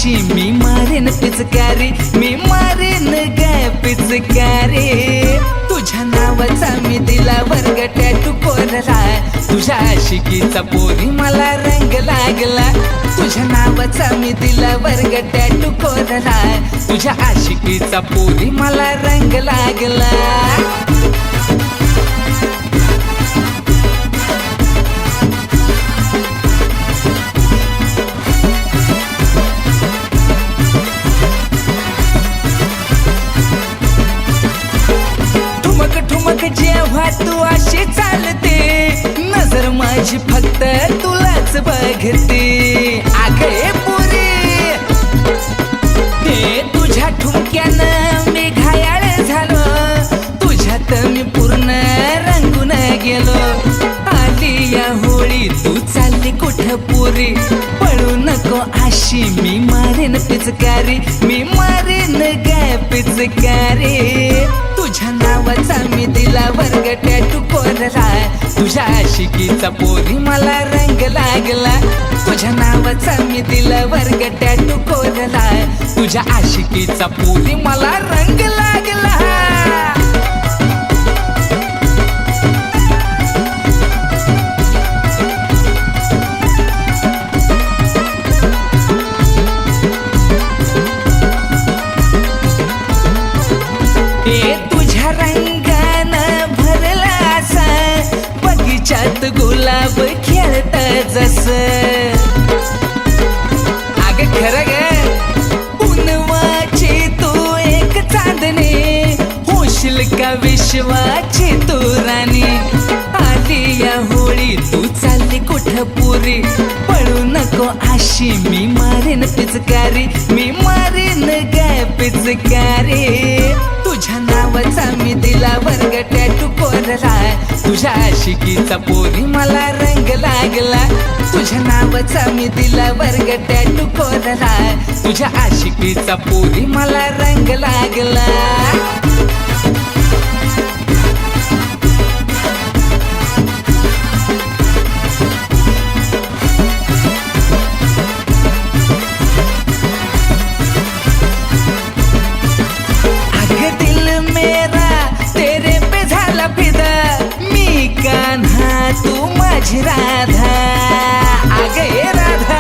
अशी मी मारेन पिचकारी, मी मारेन ग पिचकारी. तुझ्या नावाचा मी दिला वर्ग टॅटू कोरला, तुझ्या आशिकीचा पोरी मला रंग लागला. तुझ्या नावाचा मी दिला वर्ग टॅटू कोरला, तुझ्या आशिकीचा पोरी मला रंग लागला. जेव्हा तू अशी चालते, नजर माझी फक्त तुलाच बघते. आगे पुरी ते तुझ्या ठुमक्यानं मी घायाळ झालो, तुझ्यात मी पूर्ण रंगून गेलो. आली या होळी तू चालली कुठं पुरी, पळू नको अशी मी मारेन पिचकारी, मी मारेन ग पिचकारी. तुझ्या नावाचा मी दिला वर्ग टॅटू कोरला, तुझ्या आशिकीचा पोरी मला रंग लागला. तुझ्या नावाचा मी दिला वर्ग टॅटू कोरला, तुझ्या आशिकीचा पोरी मला रंग लागला. तुझ्या रंगानं भरला असा बगीचात गुलाब खेळत जस. अग खरं ग उन्हाची तू एक चांदणी, होशील का विश्वाची तू राणी. आली या होळी तू चालली कुठं पुरी, पळू नको अशी मी मारेन पिचकारी, मी मारेन ग पिचकारी. तुझ्या नावाचा मी दिला वर्ग टॅटू कोरला, तुझ्या आशिकीचा पोरी मला रंग लागला. तुझ्या नावाचा मी दिला वर्ग टॅटू कोरला, तुझ्या आशिकीचा पोरी मला रंग लागला. तू माझी राधा, अग राधा,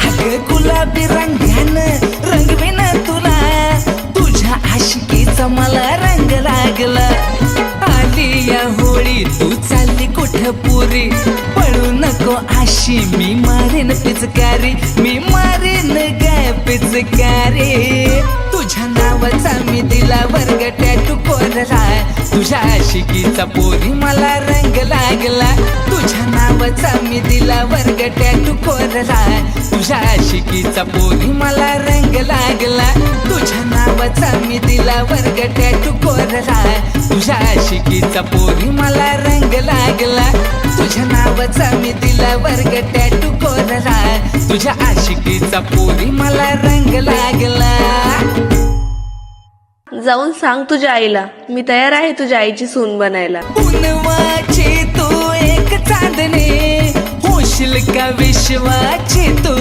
अग गुलाबी रंगानं रंगवीन तुला, तुझ्या आशिकीचा मला रंग लागला. आली या होळी तू चालली कुठं पुरी, पळू नको अशी मी मारेन पिचकारी, मी मारेन ग पिचकारी. तुझ्या नावाचा मी दिला वर्ग टॅटू कोरला, तुझ्या आशिकीचा पोरी मला रंग लागला. तुझ्या नावाचा मी दिला वर्ग टॅटू कोरला, तुझ्या आशिकीचा पोरी मला रंग लागला. तुझ्या नावाचा मी दिला वर्ग टॅटू कोरला, तुझ्या आशिकीचा पोरी मला रंग लागला. तुझ्या नावाचा मी दिला वर्ग टॅटू कोरला, तुझ्या आशिकीचा पोरी मला रंग लागला. जाऊन सांग तुझ्या आईला मी तयार आहे तुझ्या आईची सून बनायला. उन्हाची तू एक चांदणी, होशील का विश्वाची तू